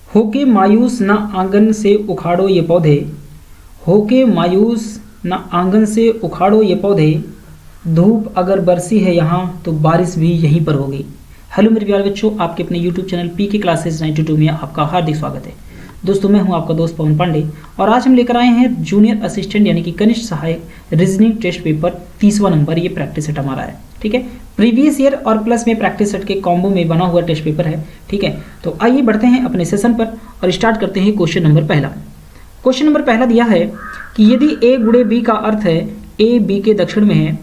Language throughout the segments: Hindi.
होके मायूस न आंगन से उखाड़ो ये पौधे, होके मायूस न आंगन से उखाड़ो ये पौधे, धूप अगर बरसी है यहाँ तो बारिश भी यहीं पर होगी। हेलो मेरे प्यारे बच्चों, आपके अपने YouTube चैनल पीके क्लासेस 92 में आपका हार्दिक स्वागत है। दोस्तों, मैं हूं आपका दोस्त पवन पांडे और आज हम लेकर आए हैं जूनियर असिस्टेंट यानी कि कनिष्ठ सहायक रीजनिंग टेस्ट पेपर 30वां नंबर। ये प्रैक्टिस सेट हमारा है, ठीक है। प्रीवियस ईयर और प्लस में प्रैक्टिस सेट के कॉम्बो में बना हुआ टेस्ट पेपर है, ठीक है। तो आइए बढ़ते हैं अपने सेशन पर और स्टार्ट करते हैं क्वेश्चन नंबर पहला। क्वेश्चन नंबर पहला दिया है कि यदि a गुणे b का अर्थ है a b के दक्षिण में है,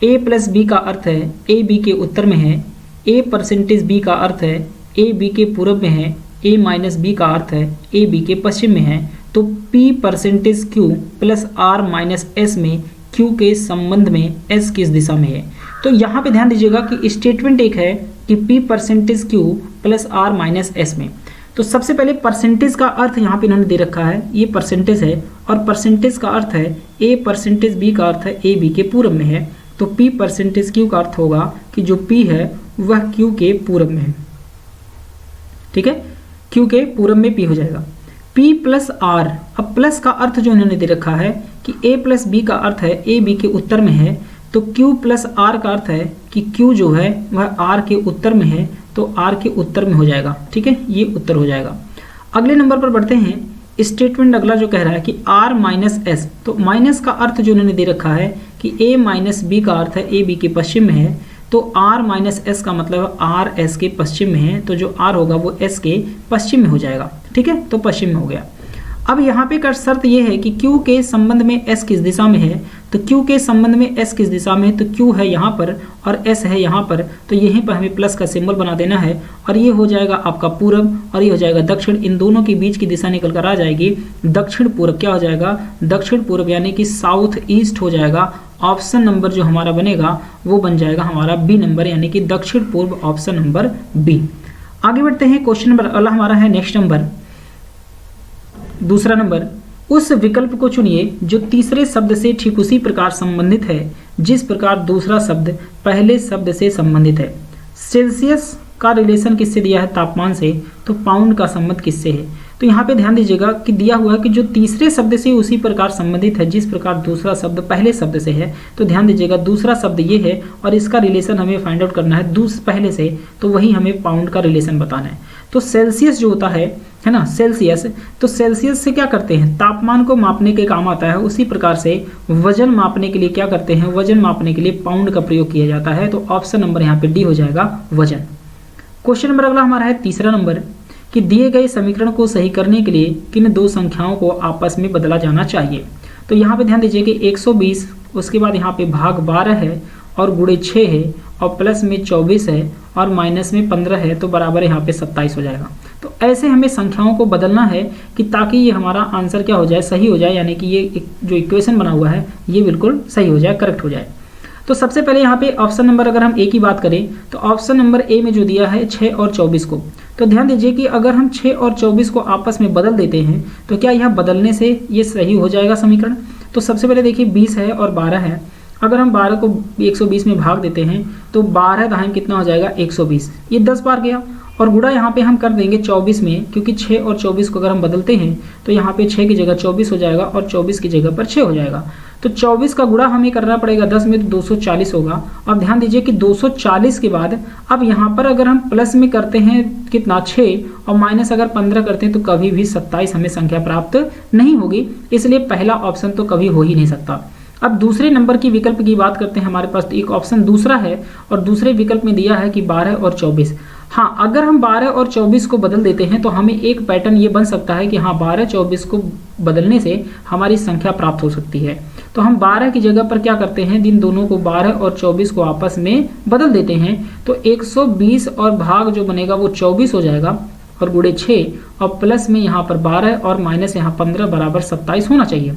a प्लस b का अर्थ है a b के उत्तर में है, a परसेंटेज b का अर्थ है a b के पूर्व में है, a माइनस b का अर्थ है a b के पश्चिम में है, तो p percentage q plus r minus s में q के संबंध में s किस दिशा में है। तो यहाँ पे ध्यान दीजिएगा कि स्टेटमेंट एक है कि p percentage q plus r minus s में। तो सबसे पहले परसेंटेज का अर्थ यहाँ पे इन्होंने दे रखा है, ये परसेंटेज है और परसेंटेज का अर्थ है a परसेंटेज b का अर्थ है a b के पूर्व में है, तो p परसेंटेज q का अर्थ होगा कि जो p है वह q के पूर्व में है, ठीक है। q के पूर्व में p हो जाएगा। p प्लस r, अब प्लस का अर्थ जो इन्होंने दे रखा है कि a प्लस b का अर्थ है a b के उत्तर में है, तो q प्लस r का अर्थ है कि q जो है वह r के उत्तर में है, तो r के उत्तर में हो जाएगा, ठीक है। ये उत्तर हो जाएगा। अगले नंबर पर बढ़ते हैं। स्टेटमेंट अगला जो कह रहा है कि r माइनस s, तो माइनस का अर्थ जो इन्होंने दे रखा है कि a माइनस b का अर्थ है a b के पश्चिम में है, तो r माइनस s का मतलब r s के पश्चिम में है, तो जो r होगा वो s के पश्चिम में हो जाएगा, ठीक है। तो पश्चिम में हो गया। अब यहाँ पे का शर्त ये है कि q के संबंध में s किस दिशा में है, तो q के संबंध में s किस दिशा में है, तो q है यहाँ पर और s है यहाँ पर, तो यहीं पर हमें प्लस का सिंबल बना देना है और ये हो जाएगा आपका पूरब और ये हो जाएगा दक्षिण। इन दोनों के बीच की दिशा निकल कर आ जाएगी दक्षिण पूर्व। क्या हो जाएगा? दक्षिण पूर्व, यानी कि साउथ ईस्ट हो जाएगा। ऑप्शन नंबर जो हमारा बनेगा वो बन जाएगा हमारा बी नंबर, यानी कि दक्षिण पूर्व, ऑप्शन नंबर बी। आगे बढ़ते हैं। क्वेश्चन नंबर अगला हमारा है नेक्स्ट नंबर, दूसरा नंबर। उस विकल्प को चुनिए जो तीसरे शब्द से ठीक उसी प्रकार संबंधित है जिस प्रकार दूसरा शब्द पहले शब्द से संबंधित है। सेल्सियस का रिलेशन किससे दिया है? तापमान से। तो पाउंड का संबंध किससे है? तो यहाँ पे ध्यान दीजिएगा कि दिया हुआ है कि जो तीसरे शब्द से उसी प्रकार संबंधित है जिस प्रकार दूसरा शब्द पहले शब्द से है। तो ध्यान दीजिएगा दूसरा शब्द ये है और इसका रिलेशन हमें फाइंड आउट करना है पहले से, तो वही हमें पाउंड का रिलेशन बताना है। तो सेल्सियस जो होता है ना, सेल्सियस, तो सेल्सियस से क्या करते हैं? तापमान को मापने के काम आता है। उसी प्रकार से वजन मापने के लिए क्या करते हैं? वजन मापने के लिए पाउंड का प्रयोग किया जाता है। तो ऑप्शन नंबर यहाँ पे डी हो जाएगा, वजन। क्वेश्चन नंबर अगला हमारा है तीसरा नंबर कि दिए गए समीकरण को सही करने के लिए किन दो संख्याओं को आपस में बदला जाना चाहिए। तो यहाँ पे ध्यान दीजिए कि 120, उसके बाद यहाँ पे भाग 12 है और गुणे 6 है और प्लस में 24 है और माइनस में 15 है, तो बराबर यहाँ पे 27 हो जाएगा। तो ऐसे हमें संख्याओं को बदलना है कि ताकि ये हमारा आंसर क्या हो जाए? सही हो जाए, यानी कि ये जो इक्वेशन बना हुआ है ये बिल्कुल सही हो जाए, करेक्ट हो जाए। तो सबसे पहले यहाँ पे ऑप्शन नंबर अगर हम ए की बात करें तो ऑप्शन नंबर ए में जो दिया है 6 और 24 को, तो ध्यान दीजिए कि अगर हम 6 और 24 को आपस में बदल देते हैं तो क्या यह बदलने से ये सही हो जाएगा समीकरण? तो सबसे पहले देखिए 20 है और 12 है, अगर हम 12 को 120 में भाग देते हैं तो 12 दाएं कितना हो जाएगा? 120, ये 10 बार गया। और गुणा यहाँ पे हम कर देंगे 24 में, क्योंकि 6 और 24 को अगर हम बदलते हैं तो यहाँ पे 6 की जगह 24 हो जाएगा और 24 की जगह पर 6 हो जाएगा। तो 24 का गुणा हमें करना पड़ेगा 10 में, तो 240 होगा। अब ध्यान दीजिए कि 240 के बाद अब यहाँ पर अगर हम प्लस में करते हैं कितना? 6 और माइनस अगर 15 करते हैं तो कभी भी 27 हमें संख्या प्राप्त नहीं होगी, इसलिए पहला ऑप्शन तो कभी हो ही नहीं सकता। अब दूसरे नंबर की विकल्प की बात करते हैं। हमारे पास तो एक ऑप्शन दूसरा है और दूसरे विकल्प में दिया है कि 12 और 24। हाँ, अगर हम 12 और 24 को बदल देते हैं तो हमें एक पैटर्न ये बन सकता है कि हाँ 12-24 को बदलने से हमारी संख्या प्राप्त हो सकती है। तो हम 12 की जगह पर क्या करते हैं? इन दोनों को 12 और 24 को आपस में बदल देते हैं, तो 120 और भाग जो बनेगा वो 24 हो जाएगा और गुणे 6 और प्लस में यहाँ पर 12 और माइनस यहाँ 15 बराबर 27 होना चाहिए,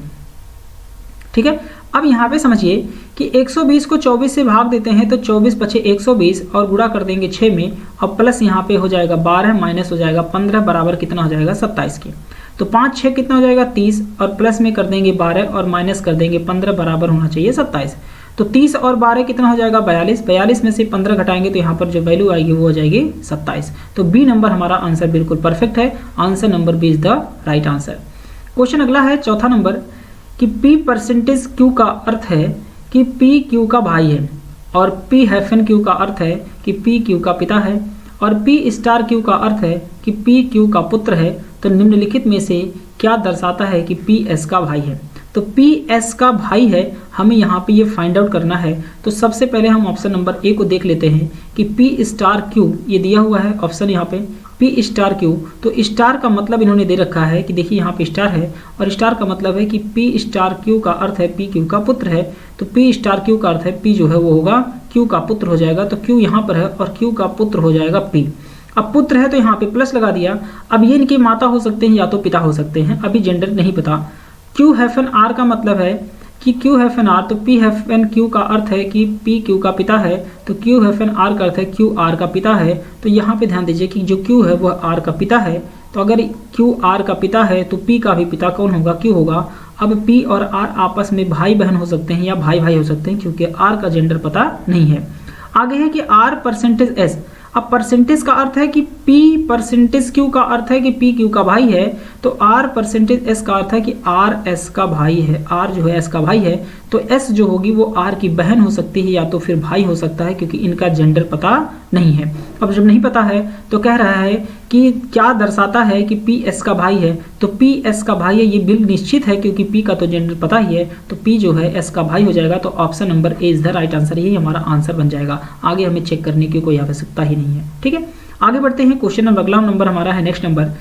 ठीक है। अब यहाँ पे समझिए कि 120 को 24 से भाग देते हैं तो 24 बचे 120 और गुणा कर देंगे 6 में और प्लस यहाँ पे हो जाएगा 12 माइनस हो जाएगा 15 बराबर कितना हो जाएगा? 27 के। तो 5 6 कितना हो जाएगा? 30 और प्लस में कर देंगे 12 और माइनस कर देंगे 15 बराबर होना चाहिए 27। तो 30 और 12 कितना हो जाएगा 42, 42 में से 15 घटाएंगे तो यहाँ पर जो वैल्यू आएगी वो हो जाएगी 27। तो बी नंबर हमारा आंसर बिल्कुल परफेक्ट है। Answer number B is the right answer. Question अगला है चौथा नंबर कि P परसेंटेज Q का अर्थ है कि P Q का भाई है, और P हाइफन Q का अर्थ है कि P Q का पिता है, और P स्टार Q का अर्थ है कि P Q का पुत्र है। तो निम्नलिखित में से क्या दर्शाता है कि P S का भाई है? तो P S का भाई है, हमें यहाँ पे ये फाइंड आउट करना है। तो सबसे पहले हम ऑप्शन नंबर ए को देख लेते हैं कि P स्टार Q, ये दिया हुआ है ऑप्शन यहाँ पे P स्टार Q। तो स्टार का मतलब इन्होंने दे रखा है कि देखिए यहाँ पे स्टार है, और स्टार का मतलब है कि P स्टार Q का अर्थ है P Q का पुत्र है। तो P स्टार Q का अर्थ है P जो है वो होगा Q का पुत्र हो जाएगा। तो Q यहाँ पर है और Q का पुत्र हो जाएगा P। अब पुत्र है तो यहाँ पे प्लस लगा दिया। अब ये इनकी माता हो सकते हैं या तो पिता हो सकते हैं, अभी जेंडर नहीं पता। Q हैफन R का मतलब है कि Q हैफन R, तो P हैफन Q का अर्थ है कि P Q का पिता है, तो Q हैफन R का अर्थ है Q R का पिता है। तो यहाँ पे ध्यान दीजिए कि जो Q है वह R का पिता है। तो अगर Q R का पिता है तो P का भी पिता कौन होगा? Q होगा। अब P और R आपस में भाई बहन हो सकते हैं या भाई भाई हो सकते हैं, क्योंकि R का जेंडर पता नहीं है। आगे है कि R परसेंटेज S। अब परसेंटेज का अर्थ है कि P परसेंटेज Q का अर्थ है कि P Q का भाई है, तो R परसेंटेज S का अर्थ है कि R S का भाई है। R जो है S का भाई है, तो S जो होगी वो R की बहन हो सकती है या तो फिर भाई हो सकता है, क्योंकि इनका जेंडर पता नहीं है। अब जब नहीं पता है तो कह रहा है कि क्या दर्शाता है कि P S का भाई है। तो P S का भाई है, ये बिल्कुल निश्चित है क्योंकि P का तो जेंडर पता ही है, तो P जो है S का भाई हो जाएगा। तो option number A is the right answer, यही हमारा आंसर बन जाएगा। आगे हमें चेक करने की कोई आवश्यकता ही नहीं है। ठीक है, आगे बढ़ते हैं। क्वेश्चन नंबर अगला नंबर हमारा है नेक्स्ट नंबर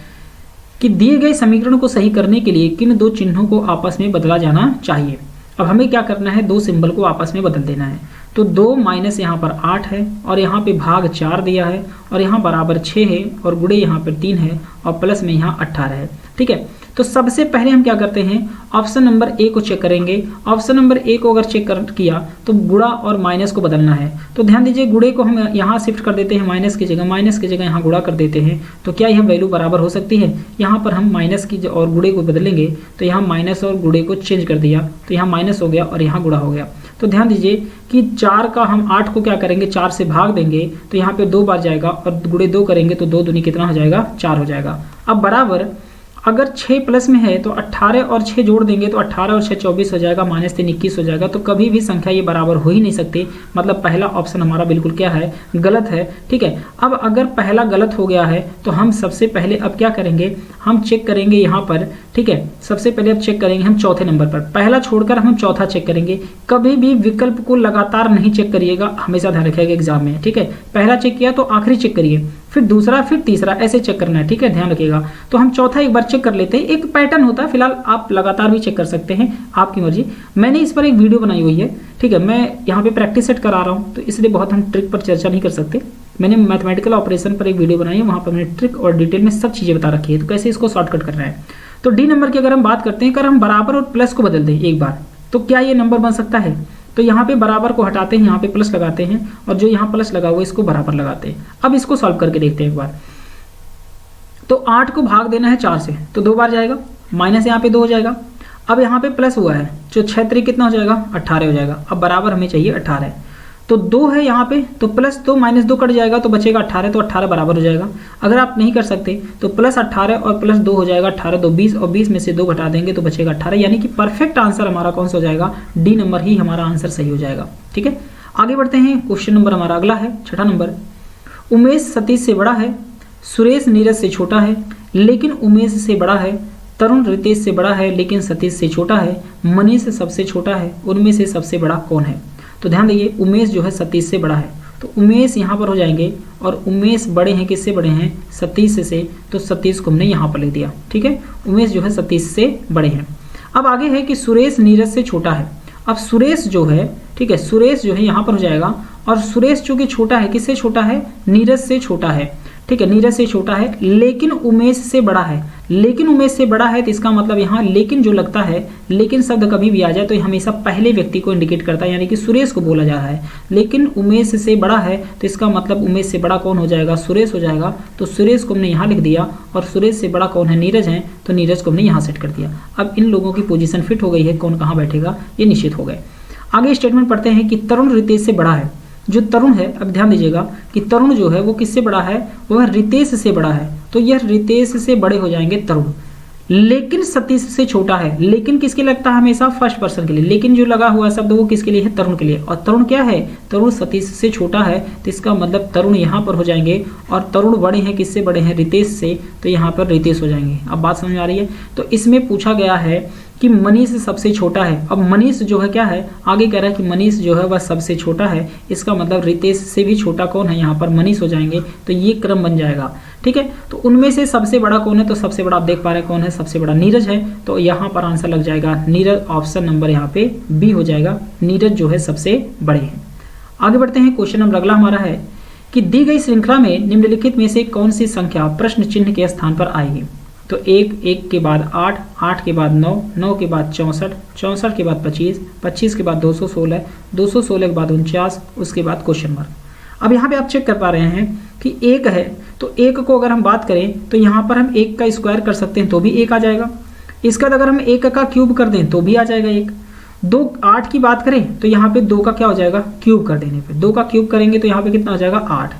कि दिए गए समीकरण को सही करने के लिए किन दो चिन्हों को आपस में बदला जाना चाहिए। अब हमें क्या करना है, दो सिंबल को आपस में बदल देना है। तो 2 माइनस यहाँ पर 8 है, और यहाँ पे भाग 4 दिया है, और यहाँ बराबर 6 है, और गुणे यहाँ पर 3 है, और प्लस में यहाँ 18 है। ठीक है, तो सबसे पहले हम क्या करते हैं, ऑप्शन नंबर ए को चेक करेंगे। ऑप्शन नंबर ए को अगर चेक किया तो गुणा और माइनस को बदलना है। तो ध्यान दीजिए, गुणे को हम यहाँ शिफ्ट कर देते हैं माइनस की जगह, माइनस की जगह यहाँ गुणा कर देते हैं। तो क्या यह वैल्यू बराबर हो सकती है? यहाँ पर हम माइनस की और गुणे को बदलेंगे, तो यहाँ माइनस और गुणे को चेंज कर दिया, तो यहाँ माइनस हो गया और यहाँ गुणा हो गया। तो ध्यान दीजिए कि 4 का हम 8 को क्या करेंगे, 4 से भाग देंगे, तो यहाँ पे 2 बार जाएगा, और गुणे 2 करेंगे तो 2 दूनी कितना हो जाएगा, 4 हो जाएगा। अब बराबर अगर 6 प्लस में है तो 18 और 6 जोड़ देंगे तो 18 और 6 24 हो जाएगा, माइनस 3 21 हो जाएगा। तो कभी भी संख्या ये बराबर हो ही नहीं सकती, मतलब पहला ऑप्शन हमारा बिल्कुल क्या है, गलत है। ठीक है, अब अगर पहला गलत हो गया है तो हम सबसे पहले अब क्या करेंगे, हम चेक करेंगे यहाँ पर। ठीक है, सबसे पहले अब चेक करेंगे हम चौथे नंबर पर, पहला छोड़कर हम चौथा चेक करेंगे। कभी भी विकल्प को लगातार नहीं चेक करिएगा, हमेशा ध्यान रखिएगा एग्जाम में। ठीक है, पहला चेक किया तो आखिरी चेक करिए, फिर दूसरा, फिर तीसरा, ऐसे चेक करना है। ठीक है, ध्यान रखिएगा। तो हम चौथा एक बार चेक कर लेते हैं, एक पैटर्न होता है, फिलहाल आप लगातार भी चेक कर सकते हैं, आपकी मर्जी। मैंने इस पर एक वीडियो बनाई हुई है। ठीक है, मैं यहाँ पे प्रैक्टिस सेट करा रहा हूँ, तो इसलिए बहुत हम ट्रिक पर चर्चा नहीं कर सकते। मैंने मैथमेटिकल ऑपरेशन पर एक वीडियो बनाई है, वहाँ पर मैंने ट्रिक और डिटेल में सब चीज़ें बता रखी है, तो कैसे इसको शॉर्टकट करना है। तो डी नंबर की अगर हम बात करते हैं, अगर हम बराबर और प्लस को बदल दें एक बार, तो क्या ये नंबर बन सकता है? तो यहाँ पे बराबर को हटाते हैं, यहाँ पे प्लस लगाते हैं, और जो यहाँ प्लस लगा हुआ है इसको बराबर लगाते हैं। अब इसको सॉल्व करके देखते हैं एक बार। तो 8 को भाग देना है 4 से, तो 2 बार जाएगा, माइनस यहाँ पे 2 हो जाएगा। अब यहाँ पे प्लस हुआ है, जो 6 3 कितना हो जाएगा, 18 हो जाएगा। अब बराबर हमें चाहिए 18, तो 2 है यहाँ पे, तो प्लस 2 माइनस 2 कट जाएगा तो बचेगा 18, तो 18 बराबर हो जाएगा। अगर आप नहीं कर सकते तो प्लस 18 और प्लस 2 हो जाएगा 18, 2 20, और 20 में से 2 घटा देंगे तो बचेगा 18। यानी कि परफेक्ट आंसर हमारा कौन सा हो जाएगा, डी नंबर ही हमारा आंसर सही हो जाएगा। ठीक है, आगे बढ़ते हैं। क्वेश्चन नंबर हमारा अगला है छठा नंबर, उमेश सतीश से बड़ा है, सुरेश नीरज से छोटा है लेकिन उमेश से बड़ा है, तरुण रितेश से बड़ा है लेकिन सतीश से छोटा है, मनीष सबसे छोटा है, उनमें से सबसे बड़ा कौन है। तो ध्यान दीजिए, उमेश जो है सतीश से बड़ा है, तो उमेश यहाँ पर हो जाएंगे, और उमेश बड़े हैं, किससे बड़े हैं, सतीश से, तो सतीश को हमने यहाँ पर लिख दिया। ठीक है, उमेश जो है सतीश से बड़े हैं। अब आगे है कि सुरेश नीरज से छोटा है। अब सुरेश जो है, ठीक है, सुरेश जो है यहाँ पर हो जाएगा, और सुरेश चूंकि छोटा है, किससे छोटा है, नीरज से छोटा है। ठीक है, नीरज से छोटा है लेकिन उमेश से बड़ा है। लेकिन उमेश से बड़ा है तो इसका मतलब यहाँ लेकिन जो लगता है, लेकिन शब्द कभी भी आ जाए तो हमेशा पहले व्यक्ति को इंडिकेट करता है, यानी कि सुरेश को बोला जा रहा है। लेकिन उमेश से बड़ा है तो इसका मतलब उमेश से बड़ा कौन हो जाएगा, सुरेश हो जाएगा। तो सुरेश को हमने यहाँ लिख दिया, और सुरेश से बड़ा कौन है, नीरज है, तो नीरज को हमने यहाँ सेट कर दिया। अब इन लोगों की पोजीशन फिट हो गई है, कौन कहाँ बैठेगा ये निश्चित हो गए। आगे स्टेटमेंट पढ़ते हैं कि तरुण रितेश से बड़ा है। जो तरुण है, अब ध्यान दीजिएगा कि तरुण जो है वो किससे बड़ा है, वह रितेश से बड़ा है, तो यह रितेश से बड़े हो जाएंगे तरुण। लेकिन सतीश से छोटा है, लेकिन किसके लगता है हमेशा फर्स्ट पर्सन के लिए, लेकिन जो लगा हुआ शब्द वो किसके लिए है, तरुण के लिए। और तरुण क्या है, तरुण सतीश से छोटा है, तो इसका मतलब तरुण यहाँ पर हो जाएंगे, और तरुण बड़े हैं किससे बड़े हैं, रितेश से, तो यहाँ पर रितेश हो जाएंगे। अब बात समझ आ रही है। तो इसमें पूछा गया है कि मनीष सबसे छोटा है। अब मनीष जो है क्या है, आगे कह रहा है कि मनीष जो है वह सबसे छोटा है, इसका मतलब रितेश से भी छोटा कौन है, यहाँ पर मनीष हो जाएंगे, तो ये क्रम बन जाएगा। ठीक है, तो उनमें से सबसे बड़ा कौन है, तो सबसे बड़ा आप देख पा रहे हैं कौन है, सबसे बड़ा नीरज है, तो यहाँ पर आंसर लग जाएगा नीरज, ऑप्शन नंबर यहाँ पे बी हो जाएगा, नीरज जो है सबसे बड़े हैं। आगे बढ़ते हैं, क्वेश्चन नंबर अगला हमारा है कि दी गई श्रृंखला में निम्नलिखित में से कौन सी संख्या प्रश्न चिन्ह के स्थान पर आएगी। तो 1 के बाद 8, 8 के बाद 9, 9 के बाद 64, 64 के बाद 25, 25 के बाद 216, 216 के बाद 49, उसके बाद क्वेश्चन मार्क। अब यहाँ पे आप चेक कर पा रहे हैं कि 1 है, तो 1 को अगर हम बात करें तो यहाँ पर हम 1 का स्क्वायर कर सकते हैं तो भी 1 आ जाएगा। इसका अगर हम 1 का क्यूब कर दें तो भी आ जाएगा 1। 2 8 की बात करें तो यहाँ पे 2 का क्या हो जाएगा, क्यूब कर देने पे 2 का क्यूब करेंगे तो यहाँ पे कितना हो जाएगा 8।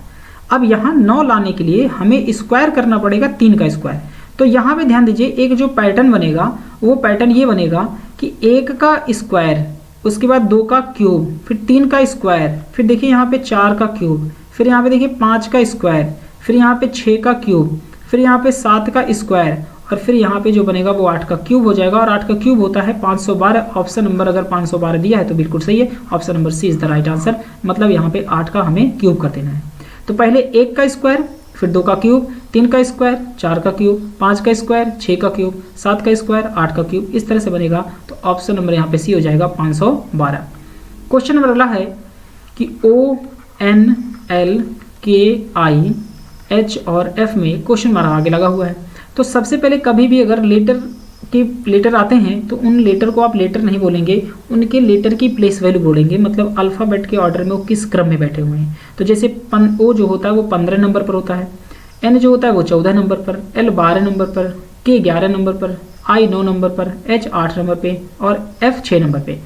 अब यहाँ 9 लाने के लिए हमें स्क्वायर करना पड़ेगा 3 का स्क्वायर। तो यहाँ पे ध्यान दीजिए, एक जो पैटर्न बनेगा वो पैटर्न ये बनेगा कि 1 का स्क्वायर, उसके बाद 2 का क्यूब, फिर 3 का स्क्वायर, फिर देखिए यहाँ पे 4 का क्यूब, फिर यहाँ पे देखिए 5 का स्क्वायर, फिर यहाँ पे 6 का क्यूब, फिर यहाँ पे 7 का स्क्वायर, और फिर यहाँ पे जो बनेगा वो 8 का क्यूब हो जाएगा। और 8 का क्यूब होता है 512। ऑप्शन नंबर अगर 512 दिया है तो बिल्कुल सही है, option number C is the right answer. मतलब यहाँ पे 8 का हमें क्यूब कर देना है। तो पहले 1 का स्क्वायर, फिर 2 का क्यूब, 3 का स्क्वायर, 4 का क्यूब, 5 का स्क्वायर, 6 का क्यूब, 7 का स्क्वायर, 8 का क्यूब, इस तरह से बनेगा। तो ऑप्शन नंबर यहाँ पे सी हो जाएगा 512। क्वेश्चन नंबर अगला है कि ONLKIH और F में क्वेश्चन मार्क आगे लगा हुआ है। तो सबसे पहले कभी भी अगर लेटर आते हैं तो उन लेटर को आप लेटर नहीं बोलेंगे, उनके लेटर की प्लेस वैल्यू बोलेंगे, मतलब अल्फ़ाबेट के ऑर्डर में वो किस क्रम में बैठे हुए हैं। तो जैसे O जो होता है वो 15 नंबर पर होता है, N जो होता है वो 14 नंबर पर, L 12 नंबर पर, K 11 नंबर पर, I 9 नंबर पर, H 8 नंबर पे और F 6 नंबर पे।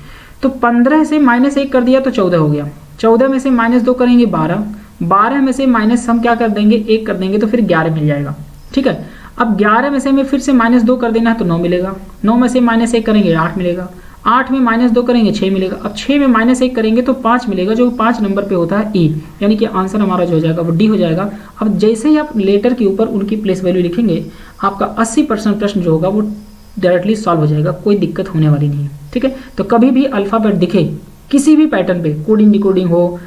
तो 15 से -1 कर दिया तो 14 हो गया, 14 में से -2 करेंगे 12, 12 में से माइनस हम क्या कर देंगे 1 कर देंगे तो फिर 11 मिल जाएगा। ठीक है, अब 11 में से हमें फिर से -2 कर देना है तो 9 मिलेगा, 9 में से -1 करेंगे 8 मिलेगा, 8 में -2 करेंगे 6 मिलेगा, अब 6 में -1 करेंगे तो 5 मिलेगा, जो 5 नंबर पे होता है ई, यानी कि आंसर हमारा जो हो जाएगा वो डी हो जाएगा। अब जैसे ही आप लेटर के ऊपर उनकी प्लेस वैल्यू लिखेंगे आपका 80% प्रश्न जो होगा वो डायरेक्टली सॉल्व हो जाएगा, कोई दिक्कत होने वाली नहीं है। ठीक है, तो कभी भी अल्फ़ाबेट दिखे किसी भी पैटर्न पे, कोडिंग डिकोडिंग हो,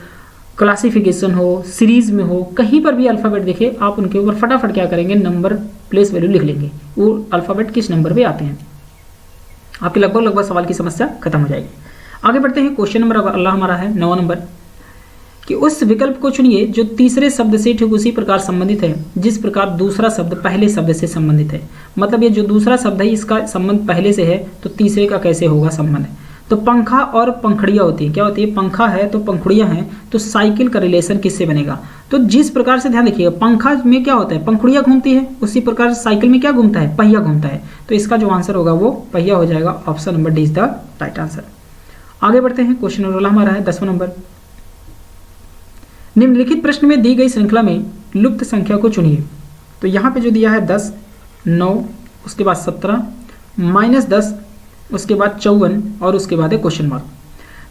क्लासिफिकेशन हो, सीरीज में हो, कहीं पर भी अल्फ़ाबेट दिखे आप उनके ऊपर फटाफट क्या करेंगे, नंबर प्लेस वैल्यू लिख लेंगे, वो अल्फ़ाबेट किस नंबर पे आते हैं। आपके लगभग सवाल की समस्या खत्म हो जाएगी। आगे बढ़ते हैं, क्वेश्चन नंबर अगला हमारा है 9 नंबर कि उस विकल्प को चुनिए जो तीसरे शब्द से ठीक उसी प्रकार संबंधित है जिस प्रकार दूसरा शब्द पहले शब्द से संबंधित है। मतलब ये जो दूसरा शब्द है इसका संबंध पहले से है तो तीसरे का कैसे होगा संबंध। तो पंखा और पंखुड़ियाँ होती है, क्या होती है, पंखा है तो पंखुड़ियाँ हैं, तो साइकिल का रिलेशन किससे बनेगा। तो जिस प्रकार से ध्यान देखिएगा, पंखा में क्या होता है, पंखुड़ियाँ घूमती है, उसी प्रकार साइकिल में क्या घूमता है, पहिया घूमता है, तो इसका जो आंसर होगा वो पहिया हो जाएगा। Option number D is the right answer. आगे बढ़ते हैं, क्वेश्चन नंबर हमारा है 10वां नंबर। निम्नलिखित प्रश्न में दी गई श्रृंखला में लुप्त संख्या को चुनिए। तो यहाँ पे जो दिया है 10, 9, उसके बाद 17, -10, उसके बाद 54 और उसके बाद है क्वेश्चन मार्क।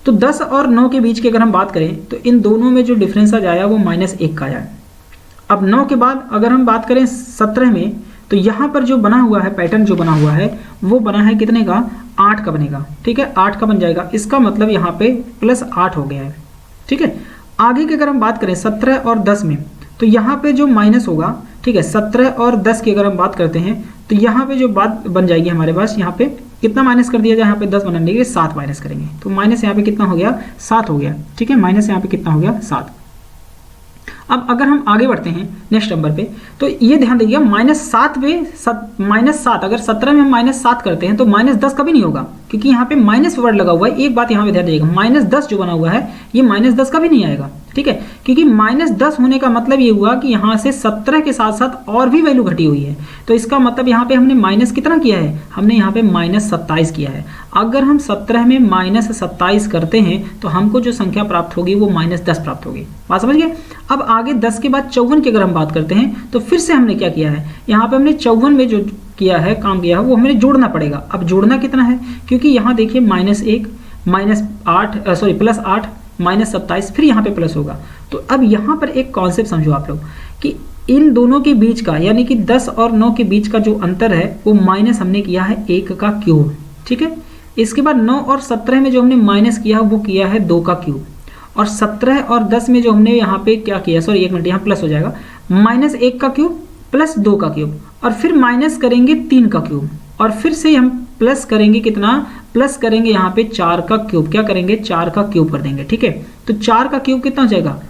तो 10 और 9 के बीच की अगर हम बात करें तो इन दोनों में जो डिफरेंस आज आया वो -1 का आया। अब 9 के बाद अगर हम बात करें 17 में तो यहाँ पर जो बना हुआ है पैटर्न जो बना हुआ है वो बना है कितने का, 8 का बनेगा। ठीक है, 8 का बन जाएगा, इसका मतलब यहाँ पे +8 हो गया है। ठीक है, आगे की अगर हम बात करें 17 और 10 में तो यहाँ पे जो माइनस होगा, ठीक है, 17 और 10 की अगर हम बात करते हैं तो यहाँ पे जो बात बन जाएगी हमारे पास, यहाँ पे कितना माइनस कर दिया जाए, यहाँ पे 10 बनाने के लिए 7 माइनस करेंगे तो माइनस यहाँ पे कितना हो गया, 7 हो गया। ठीक है, माइनस यहाँ पे कितना हो गया, 7। अब अगर हम आगे बढ़ते हैं नेक्स्ट नंबर पे तो ये ध्यान दीजिएगा -7 पे -7 अगर 17 में हम -7 करते हैं तो -10 कभी नहीं होगा, क्योंकि यहाँ पे माइनस वर्ड लगा हुआ है। एक बात यहाँ पे ध्यान दीजिएगा, -10 जो बना हुआ है ये -10 का भी नहीं आएगा, ठीक है, क्योंकि -10 होने का मतलब ये हुआ कि यहाँ से 17 के साथ साथ और भी वैल्यू घटी हुई है। तो इसका मतलब यहाँ पे हमने माइनस कितना किया है, हमने यहाँ पे -27 किया है। अगर हम 17 में -27 करते हैं तो हमको जो संख्या प्राप्त होगी वो -10 प्राप्त होगी। बात समझ गए। अब आगे 10 के बाद 54 की अगर हम बात करते हैं तो फिर से हमने क्या किया है, यहाँ पे हमने 54 में जो किया है काम किया है वो हमें जोड़ना पड़ेगा। अब जोड़ना कितना है, क्योंकि यहाँ देखिए -1 +8 -27 फिर यहाँ पे प्लस होगा। तो अब यहाँ पर एक कॉन्सेप्ट समझो आप लोग कि इन दोनों के बीच का यानी कि 10 और 9 के बीच का जो अंतर है वो माइनस हमने किया है 1 का क्यूब, ठीक है। इसके बाद 9 और 17 में जो हमने माइनस किया वो किया है 2 का क्यूब, और 17 और 10 में जो हमने यहाँ पे क्या किया, सॉरी 1 मिनट, यहाँ प्लस हो जाएगा, -1 का क्यूब प्लस 2 का क्यूब, और फिर माइनस करेंगे 3 का क्यूब, और फिर से हम प्लस करेंगे कितना, प्लस करेंगे यहाँ पे 4 का क्यूब। क्या करेंगे, 4 का क्यूब कर देंगे, ठीक है। तो 4 का क्यूब कितना हो जाएगा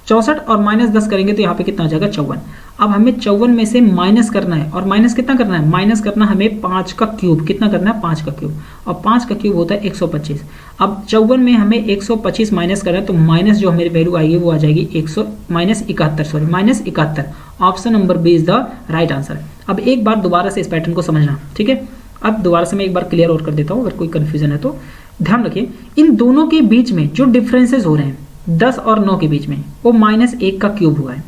64, और -10 करेंगे तो यहाँ पे कितना हो जाएगा 54। अब हमें 54 में से माइनस करना है, और माइनस कितना करना है, माइनस करना हमें 5 का क्यूब। कितना करना है, 5 का क्यूब, और 5 का क्यूब होता है 125। अब 54 में हमें 125 माइनस करना है, तो माइनस जो हमारी वैल्यू आएगी वो आ जाएगी -71। Option number B is the right answer. अब एक बार दोबारा से इस पैटर्न को समझना, ठीक है। अब दोबारा से मैं एक बार क्लियर और कर देता हूँ, अगर कोई कंफ्यूजन है तो ध्यान रखिए। इन दोनों के बीच में जो डिफरेंसेस हो रहे हैं 10 और 9 के बीच में वो -1 का क्यूब हुआ है।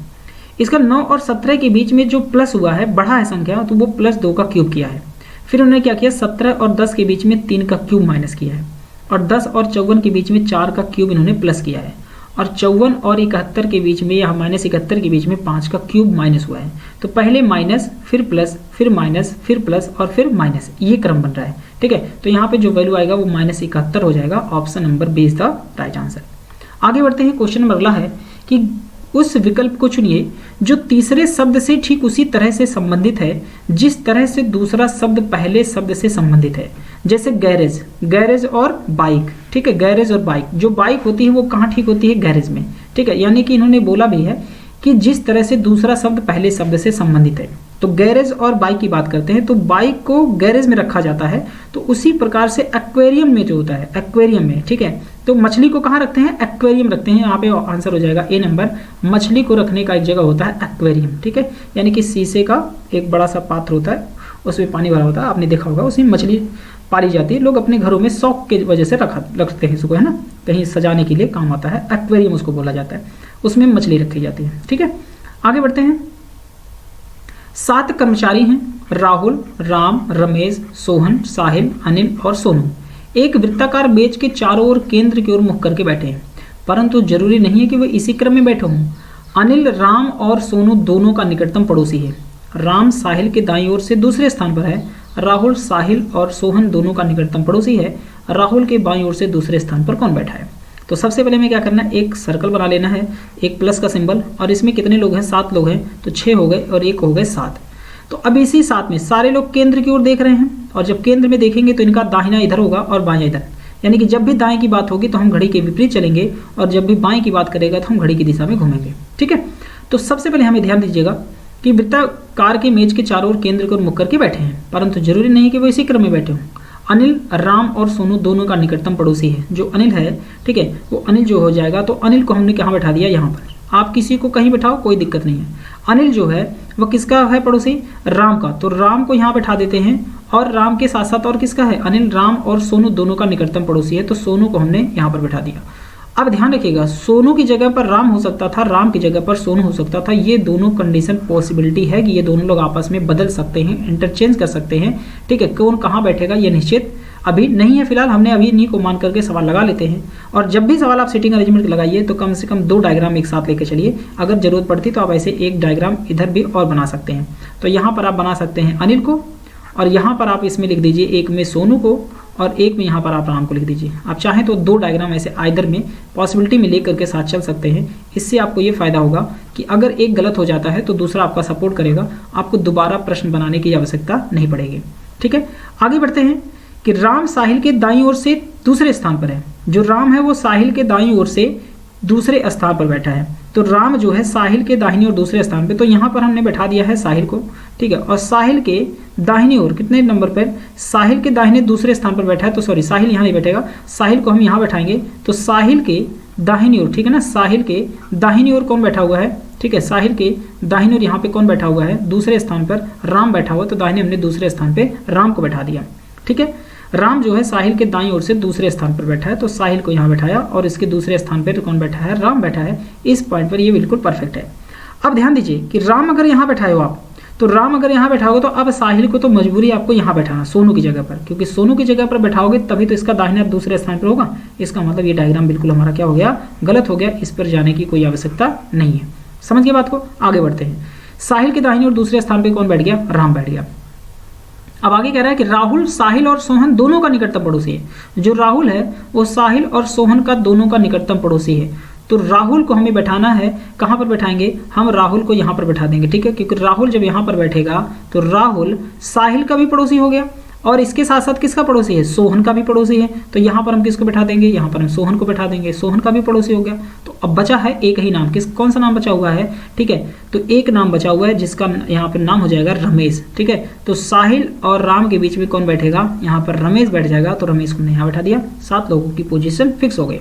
इसका 9 और 17 के बीच में जो प्लस हुआ है, बढ़ा है संख्या, तो वो +2 का क्यूब किया है। फिर उन्होंने क्या किया, 17 और 10 के बीच में 3 का क्यूब माइनस किया है, और 10 और 54 के बीच में 4 का क्यूब इन्होंने प्लस किया है, और 54 और 71 के बीच में या -71 के बीच में 5 का क्यूब माइनस हुआ है। तो पहले माइनस, फिर प्लस, फिर माइनस, फिर प्लस और फिर माइनस, ये क्रम बन रहा है, ठीक है। तो यहाँ पे जो वैल्यू आएगा वो -71 हो जाएगा। Option number B is the right answer. आगे बढ़ते हैं। क्वेश्चन नंबर अगला है कि उस विकल्प को चुनिए जो तीसरे शब्द से ठीक उसी तरह से संबंधित है जिस तरह से दूसरा शब्द पहले शब्द से संबंधित है। जैसे गैरेज, गैरेज और बाइक, ठीक है। गैरेज और बाइक, जो बाइक होती है वो कहाँ ठीक होती है, गैरेज में, ठीक है। यानी कि इन्होंने बोला भी है कि जिस तरह से दूसरा शब्द पहले शब्द से संबंधित है। तो गैरेज और बाइक की बात करते हैं तो बाइक को गैरेज में रखा जाता है, तो उसी प्रकार से एक्वेरियम में जो होता है, एक्वेरियम में, ठीक है। तो मछली को कहाँ रखते हैं, एक्वेरियम रखते हैं। यहाँ पे आंसर हो जाएगा ए नंबर, मछली को रखने का एक जगह होता है एक्वेरियम, ठीक है। यानी कि शीशे का एक बड़ा सा पात्र होता है, उसमें पानी भरा होता है, आपने देखा होगा, उसमें मछली पाली जाती है। लोग अपने घरों में शौक की वजह से रखते हैं इसको, है ना, कहीं सजाने के लिए काम आता है। एक्वेरियम उसको बोला जाता है, उसमें मछली रखी जाती है, ठीक है। आगे बढ़ते हैं। 7 कर्मचारी हैं, राहुल, राम, रमेश, सोहन, साहिल, अनिल और सोनू। एक वृत्ताकार मेज के चारों ओर केंद्र की ओर मुख करके बैठे हैं, परंतु जरूरी नहीं है कि वे इसी क्रम में बैठे हों। अनिल, राम और सोनू दोनों का निकटतम पड़ोसी है। राम साहिल के दाईं ओर से दूसरे स्थान पर है। राहुल, साहिल और सोहन दोनों का निकटतम पड़ोसी है। राहुल के बाईं ओर से दूसरे स्थान पर कौन बैठा है। तो सबसे पहले हमें क्या करना है, एक सर्कल बना लेना है, एक प्लस का सिंबल, और इसमें कितने लोग हैं, 7 लोग हैं, तो 6 हो गए और 1 हो गए 7। तो अब इसी 7 में सारे लोग केंद्र की ओर देख रहे हैं, और जब केंद्र में देखेंगे तो इनका दाहिना इधर होगा और बायां इधर। यानी कि जब भी दाएं की बात होगी तो हम घड़ी के विपरीत चलेंगे, और जब भी बाएं की बात करेगा तो हम घड़ी की दिशा में घूमेंगे, ठीक है। तो सबसे पहले हमें ध्यान दीजिएगा कि वृत्ताकार के मेज के चारों ओर केंद्र की ओर मुख करके बैठे हैं, परंतु जरूरी नहीं कि वो इसी क्रम में बैठे हों। अनिल, राम और सोनू दोनों का निकटतम पड़ोसी है। जो अनिल है, ठीक है, वो अनिल जो हो जाएगा, तो अनिल को हमने कहाँ बैठा दिया, यहाँ पर। आप किसी को कहीं बैठाओ, कोई दिक्कत नहीं है। अनिल जो है वह किसका है पड़ोसी, राम का, तो राम को यहाँ बैठा देते हैं। और राम के साथ साथ और किसका है, अनिल, राम और सोनू दोनों का निकटतम पड़ोसी है, तो सोनू को हमने यहाँ पर बैठा दिया। अब ध्यान रखिएगा, सोनू की जगह पर राम हो सकता था, राम की जगह पर सोनू हो सकता था। ये दोनों कंडीशन पॉसिबिलिटी है कि ये दोनों लोग आपस में बदल सकते हैं, इंटरचेंज कर सकते हैं, ठीक है। कौन कहाँ बैठेगा ये निश्चित अभी नहीं है, फिलहाल हमने अभी इन्हीं को मान करके सवाल लगा लेते हैं। और जब भी सवाल आप सीटिंग अरेंजमेंट लगाइए तो कम से कम 2 डायग्राम एक साथ लेके चलिए। अगर जरूरत पड़ती तो आप ऐसे एक डायग्राम इधर भी और बना सकते हैं। तो यहाँ पर आप बना सकते हैं अनिल को, और यहाँ पर आप इसमें लिख दीजिए एक में सोनू को, और एक में यहाँ पर आप राम को लिख दीजिए। आप चाहें तो 2 डायग्राम ऐसे आइदर में पॉसिबिलिटी में लेकर के साथ चल सकते हैं। इससे आपको ये फायदा होगा कि अगर एक गलत हो जाता है तो दूसरा आपका सपोर्ट करेगा, आपको दोबारा प्रश्न बनाने की आवश्यकता नहीं पड़ेगी, ठीक है। आगे बढ़ते हैं कि राम साहिल के दाईं ओर से दूसरे स्थान पर है। जो राम है वो साहिल के दाईं ओर से दूसरे स्थान पर बैठा है। तो राम जो है साहिल के दाहिनी और दूसरे स्थान पे, तो यहाँ पर हमने बैठा दिया है साहिल को, ठीक है। और साहिल के दाहिनी ओर कितने नंबर पर, साहिल के दाहिने दूसरे स्थान पर बैठा है, तो सॉरी साहिल यहाँ नहीं बैठेगा, साहिल को हम यहाँ बैठाएंगे, तो साहिल के दाहिनी ओर, ठीक है ना, साहिल के दाहिनी ओर कौन बैठा हुआ है, ठीक है, साहिल के दाहिनी ओर यहाँ पे कौन बैठा हुआ है, दूसरे स्थान पर राम बैठा हुआ, तो दाहिने हमने दूसरे स्थान पे राम को बैठा दिया, ठीक है। राम जो है साहिल के दाईं ओर से दूसरे स्थान पर बैठा है, तो साहिल को यहाँ बैठाया और इसके दूसरे स्थान पर कौन बैठा है, राम बैठा है। इस पॉइंट पर ये बिल्कुल परफेक्ट है। अब ध्यान दीजिए कि राम अगर यहाँ बैठाए हो आप, तो राम अगर यहाँ बैठाओगे तो अब साहिल को तो मजबूरी आपको यहाँ बैठाना सोनू की जगह पर, क्योंकि सोनू की जगह पर बैठाओगे तभी तो इसका दाहिने हाथ दूसरे स्थान पर होगा। इसका मतलब ये डायग्राम बिल्कुल हमारा क्या हो गया, गलत हो गया, इस पर जाने की कोई आवश्यकता नहीं है। समझ गए बात को, आगे बढ़ते हैं। साहिल के दाहिने और दूसरे स्थान पर कौन बैठ गया, राम बैठ गया। अब आगे कह रहा है कि राहुल साहिल और सोहन दोनों का निकटतम पड़ोसी है। जो राहुल है वो साहिल और सोहन का दोनों का निकटतम पड़ोसी है, तो राहुल को हमें बैठाना है, कहाँ पर बैठाएंगे, हम राहुल को यहाँ पर बैठा देंगे, ठीक है, क्योंकि राहुल जब यहाँ पर बैठेगा तो राहुल साहिल का भी पड़ोसी हो गया और इसके साथ साथ किसका पड़ोसी है, सोहन का भी पड़ोसी है, तो यहाँ पर हम किसको बैठा देंगे, यहाँ पर हम सोहन को बैठा देंगे, सोहन का भी पड़ोसी हो गया। तो अब बचा है एक ही नाम, कौन सा नाम बचा हुआ है, ठीक है, तो एक नाम बचा हुआ है जिसका यहाँ पर नाम हो जाएगा रमेश, ठीक है। तो साहिल और राम के बीच में कौन बैठेगा, यहाँ पर रमेश बैठ जाएगा, तो रमेश को यहाँ बैठा दिया, 7 लोगों की पोजीशन फिक्स हो गई।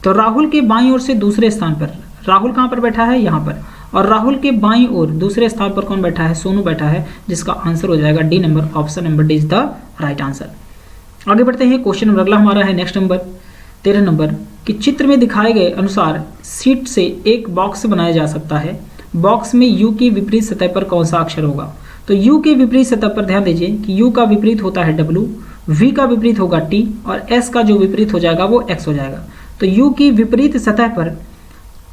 तो राहुल के बाईं ओर से दूसरे स्थान पर राहुल कहाँ पर बैठा है, यहाँ पर, और राहुल के बाईं ओर दूसरे स्थान पर कौन बैठा है, सोनू बैठा है, जिसका आंसर हो जाएगा D number, option number D is the right answer. आगे बढ़ते हैं, क्वेश्चन नंबर अगला हमारा है नेक्स्ट नंबर 13 नंबर, कि चित्र में दिखाए गए अनुसार शीट से एक बॉक्स बनाया जा सकता है, बॉक्स में यू की विपरीत सतह पर कौन सा अक्षर होगा। तो यू के विपरीत सतह पर ध्यान दीजिए कि यू का विपरीत होता है डब्ल्यू, वी का विपरीत होगा टी और एस का जो विपरीत हो जाएगा वो एक्स हो जाएगा। तो यू की विपरीत सतह पर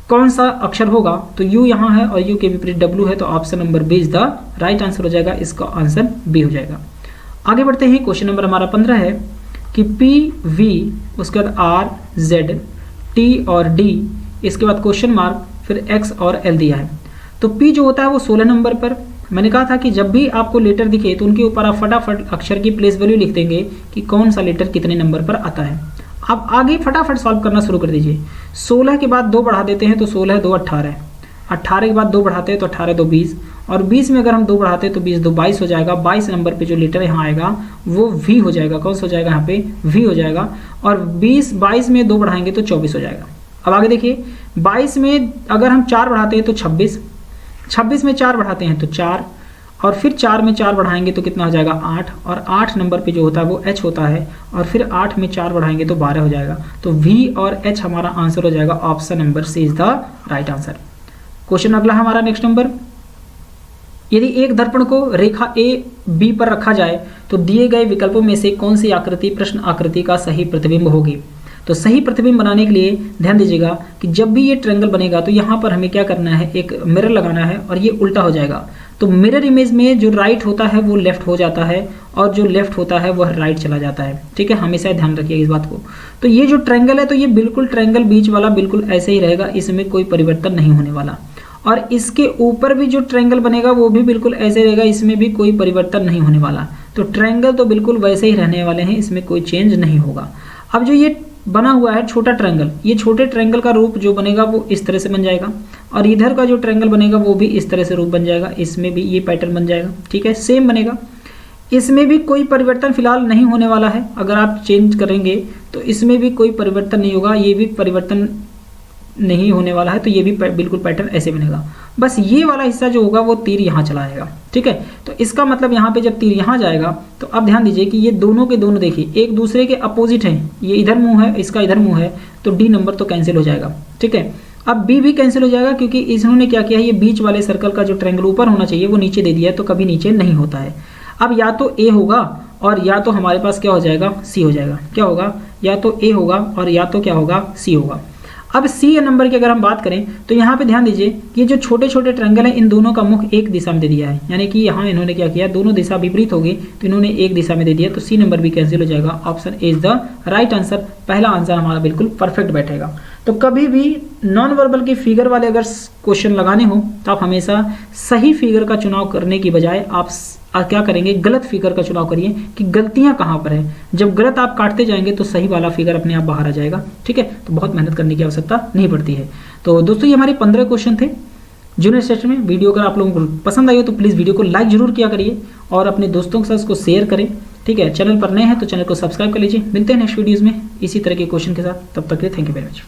कौन सा अक्षर होगा, तो यू यहाँ है और यू के विपरीत डब्ल्यू है, तो option number B is the right answer हो जाएगा, इसका आंसर बी हो जाएगा। आगे बढ़ते हैं, क्वेश्चन नंबर हमारा 15 है कि पी वी, उसके बाद आर जेड टी और डी, इसके बाद क्वेश्चन मार्क, फिर एक्स और एल दिया है। तो पी जो होता है वो 16 नंबर पर, मैंने कहा था कि जब भी आपको लेटर दिखे तो उनके ऊपर आप फटाफट अक्षर की प्लेस वैल्यू लिख देंगे कि कौन सा लेटर कितने नंबर पर आता है। अब आगे फटाफट सॉल्व करना शुरू कर दीजिए। 16 के बाद 2 बढ़ा देते हैं तो 16 2 18, 18 के बाद 2 बढ़ाते हैं तो 18 2 20, और 20 में अगर हम 2 बढ़ाते हैं तो 20 2 22 हो जाएगा। 22 नंबर पे जो लेटर यहाँ आएगा वो वी हो जाएगा। कौन सा हो जाएगा, यहाँ पे वी हो जाएगा। और 22 में 2 बढ़ाएंगे तो 24 हो जाएगा। अब आगे देखिए, 22 में अगर हम 4 बढ़ाते हैं तो 26, 26 में 4 बढ़ाते हैं तो 4, और फिर 4 में 4 बढ़ाएंगे तो कितना हो जाएगा 8, और 8 नंबर पे जो होता है वो एच होता है, और फिर 8 में 4 बढ़ाएंगे तो 12 हो जाएगा। तो वी और एच हमारा आंसर हो जाएगा, option number C is the right answer. Question अगला हमारा नेक्स्ट नंबर, यदि एक दर्पण को रेखा ए बी पर रखा जाए तो दिए गए विकल्पों में से कौन सी आकृति प्रश्न आकृति का सही प्रतिबिंब होगी। तो सही प्रतिबिंब बनाने के लिए ध्यान दीजिएगा कि जब भी ये ट्रायंगल बनेगा तो यहाँ पर हमें क्या करना है, एक मिरर लगाना है और ये उल्टा हो जाएगा। तो मिरर इमेज में जो राइट होता है वो लेफ्ट हो जाता है और जो लेफ्ट होता है वह राइट चला जाता है। ठीक है, हमेशा ध्यान रखिएगा इस बात को। तो ये जो ट्रायंगल है तो ये बिल्कुल ट्रायंगल बीच वाला बिल्कुल ऐसे ही रहेगा, इसमें कोई परिवर्तन नहीं होने वाला। और इसके ऊपर भी जो ट्रायंगल बनेगा वो भी बिल्कुल ऐसे रहेगा, इसमें भी कोई परिवर्तन नहीं होने वाला। तो ट्रायंगल तो बिल्कुल वैसे ही रहने वाले हैं, इसमें कोई चेंज नहीं होगा। अब जो ये बना हुआ है छोटा ट्रायंगल, ये छोटे ट्रायंगल का रूप जो बनेगा वो इस तरह से बन जाएगा, और इधर का जो ट्रायंगल बनेगा वो भी इस तरह से रूप बन जाएगा। इसमें भी ये पैटर्न बन जाएगा। ठीक है, सेम बनेगा। इसमें भी कोई परिवर्तन फिलहाल नहीं होने वाला है। अगर आप चेंज करेंगे तो इसमें भी कोई परिवर्तन नहीं होगा, ये भी परिवर्तन नहीं होने वाला है। तो ये भी बिल्कुल पैटर्न ऐसे बनेगा। बस ये वाला हिस्सा जो होगा वो तीर यहाँ चला आएगा। ठीक है, तो इसका मतलब यहाँ पे जब तीर यहाँ जाएगा तो अब ध्यान दीजिए कि ये दोनों के दोनों देखिए एक दूसरे के अपोजिट हैं। ये इधर मुंह है, इसका इधर मुंह है, तो डी नंबर तो कैंसिल हो जाएगा। ठीक है, अब बी भी कैंसिल हो जाएगा क्योंकि इन्होंने क्या किया है, ये बीच वाले सर्कल का जो ट्रायंगल ऊपर होना चाहिए वो नीचे दे दिया है, तो कभी नीचे नहीं होता है। अब या तो ए होगा और या तो हमारे पास क्या हो जाएगा, सी हो जाएगा। क्या होगा, या तो ए होगा और या तो क्या होगा, सी होगा। अब सी नंबर की अगर हम बात करें तो यहाँ पे ध्यान दीजिए कि ये जो छोटे छोटे ट्रायंगल हैं इन दोनों का मुख एक दिशा में दे दिया है, यानी कि यहाँ इन्होंने क्या किया, दोनों दिशा विपरीत होगी तो इन्होंने एक दिशा में दे दिया, तो सी नंबर भी कैंसिल हो जाएगा। Option A is the right answer. पहला आंसर हमारा बिल्कुल परफेक्ट बैठेगा। तो कभी भी नॉन वर्बल की फिगर वाले अगर क्वेश्चन लगाने हो तो आप हमेशा सही फिगर का चुनाव करने की बजाय आप क्या करेंगे, गलत फिगर का चुनाव करिए कि गलतियां कहाँ पर है। जब गलत आप काटते जाएंगे तो सही वाला फिगर अपने आप बाहर आ जाएगा। ठीक है, तो बहुत मेहनत करने की आवश्यकता नहीं पड़ती है। तो दोस्तों ये हमारे 15 क्वेश्चन थे। जूनियर सेशन में। वीडियो अगर आप लोगों को पसंद आई हो तो प्लीज़ वीडियो को लाइक जरूर किया करिए और अपने दोस्तों के साथ इसको शेयर करें, ठीक है। चैनल पर नए हैं तो चैनल को सब्सक्राइब कर लीजिए। मिलते हैं नेक्स्ट वीडियोज़ में इसी तरह के क्वेश्चन के साथ, तब तक के लिए थैंक यू वेरी मच।